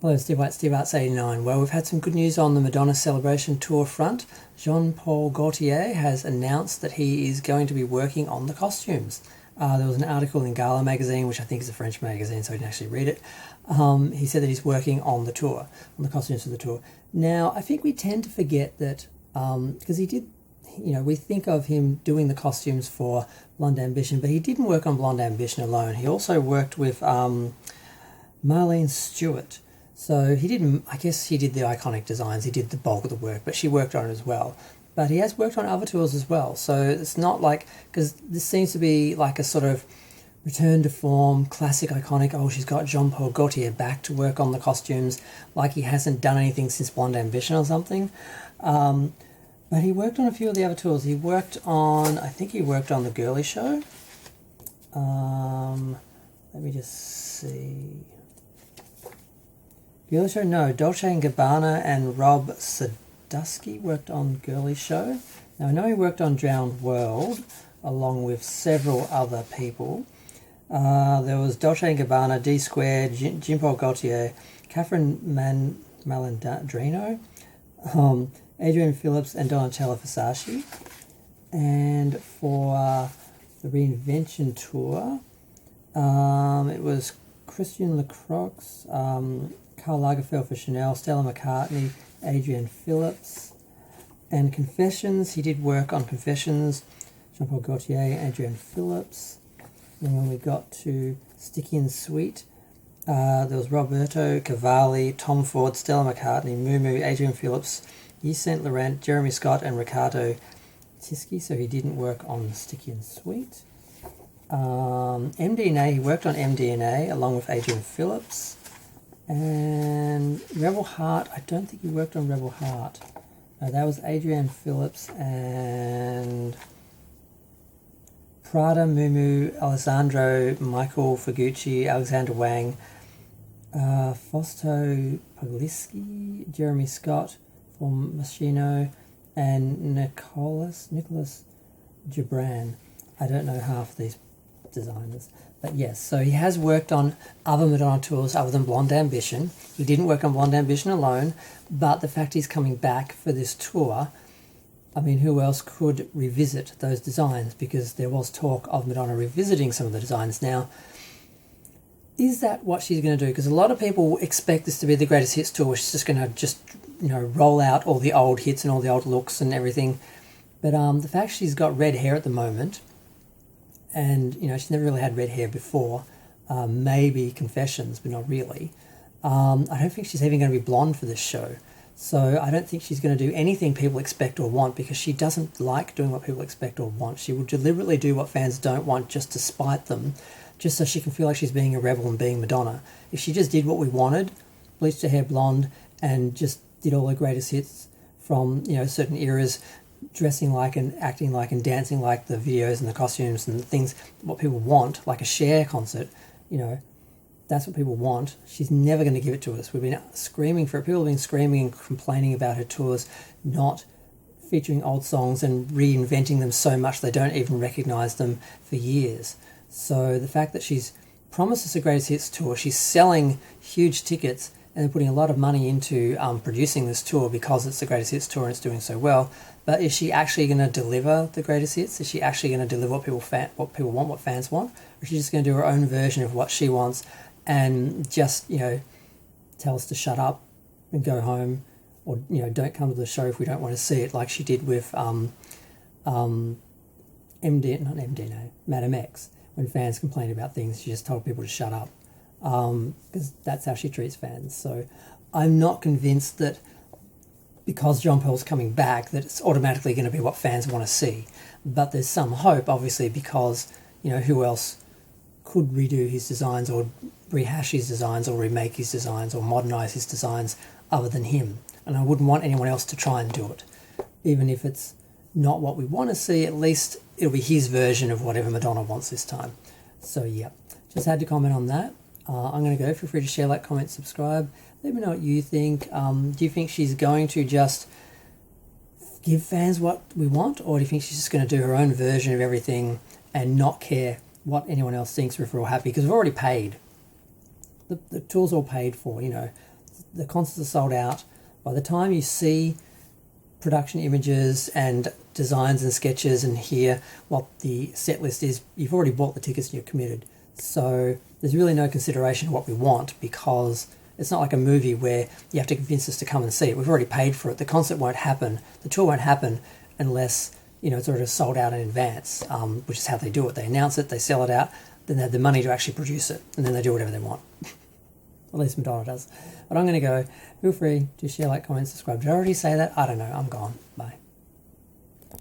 Hello, Steve White, Steve Arts 89. Well, we've had some good news on the Madonna Celebration Tour front. Jean-Paul Gaultier has announced that he is going to be working on the costumes. There was an article in Gala magazine, which I think is a French magazine, so I didn't actually read it. He said that he's working on the tour, on the costumes for the tour. Now, I think we tend to forget that, because he did, we think of him doing the costumes for Blonde Ambition, but he didn't work on Blonde Ambition alone. He also worked with Marlene Stewart. So he didn't, I guess he did the iconic designs, he did the bulk of the work, but she worked on it as well. But he has worked on other tours as well. So it's not like, because this seems to be like a sort of return to form, classic iconic, oh, she's got Jean-Paul Gaultier back to work on the costumes, like he hasn't done anything since Blonde Ambition or something. But he worked on a few of the other tours. He worked on, I think he worked on the Girly Show. Let me just see. Girly Show? No, Dolce & Gabbana and Rob Sadusky worked on Girly Show. Now, I know he worked on Drowned World, along with several other people. There was Dolce & Gabbana, D Squared, Jean-Paul Gaultier, Catherine Malandrino, Adrian Phillips, and Donatella Versace. And for the Reinvention Tour, it was Christian Lacroix, Karl Lagerfeld for Chanel, Stella McCartney, Adrian Phillips. And Confessions, he did work on Confessions, Jean-Paul Gaultier, Adrian Phillips. And when we got to Sticky and Sweet, there was Roberto Cavalli, Tom Ford, Stella McCartney, Moo, Adrian Phillips, Yves Saint Laurent, Jeremy Scott, and Riccardo Tisci, so he didn't work on Sticky and Sweet. MDNA, he worked on MDNA along with Adrian Phillips. And Rebel Heart, I don't think he worked on Rebel Heart. No, that was Adrian Phillips and Prada, Moo, Alessandro, Michael Figucci, Alexander Wang, Fausto Pugliski, Jeremy Scott from Moschino, and Nicholas Gibran. I don't know half of these designers. But yes, so he has worked on other Madonna tours other than Blonde Ambition. He didn't work on Blonde Ambition alone, but the fact he's coming back for this tour, I mean, who else could revisit those designs? Because there was talk of Madonna revisiting some of the designs. Now, is that what she's going to do? Because a lot of people expect this to be the greatest hits tour, where she's just going to roll out all the old hits and all the old looks and everything. But the fact she's got red hair at the moment, and she's never really had red hair before, maybe Confessions, but not really. I don't think she's even going to be blonde for this show, so I don't think she's going to do anything people expect or want, because she doesn't like doing what people expect or want. She will deliberately do what fans don't want just to spite them, just so she can feel like she's being a rebel and being Madonna. If she just did what we wanted, bleached her hair blonde and just did all her greatest hits from certain eras, dressing like and acting like and dancing like the videos and the costumes and the things, what people want, like a Cher concert, that's what people want. She's never going to give it to us. We've been screaming for it. People have been screaming and complaining about her tours not featuring old songs and reinventing them so much they don't even recognise them for years. So the fact that she's promised us a greatest hits tour, she's selling huge tickets and they're putting a lot of money into producing this tour because it's the greatest hits tour and it's doing so well. But is she actually going to deliver the greatest hits? Is she actually going to deliver what people want, what fans want? Or is she just going to do her own version of what she wants and just, tell us to shut up and go home, or, don't come to the show if we don't want to see it, like she did with Madam X. When fans complained about things, she just told people to shut up, because that's how she treats fans. So I'm not convinced that because John Paul's coming back that it's automatically going to be what fans want to see. But there's some hope, obviously, because, who else could redo his designs or rehash his designs or remake his designs or modernise his designs other than him? And I wouldn't want anyone else to try and do it. Even if it's not what we want to see, at least it'll be his version of whatever Madonna wants this time. So yeah, just had to comment on that. I'm going to go. Feel free to share, like, comment, subscribe. Let me know what you think. Do you think she's going to just give fans what we want, or do you think she's just going to do her own version of everything and not care what anyone else thinks if we're all happy? Because we've already paid. The tour's all paid for, the concerts are sold out. By the time you see production images and designs and sketches and hear what the set list is, you've already bought the tickets and you're committed. So there's really no consideration of what we want, because it's not like a movie where you have to convince us to come and see it. We've already paid for it. The concert won't happen. The tour won't happen unless, you know, it's already sold out in advance, which is how they do it. They announce it, they sell it out, then they have the money to actually produce it, and then they do whatever they want. At least Madonna does. But I'm going to go. Feel free to share, like, comment, subscribe. Did I already say that? I don't know. I'm gone. Bye.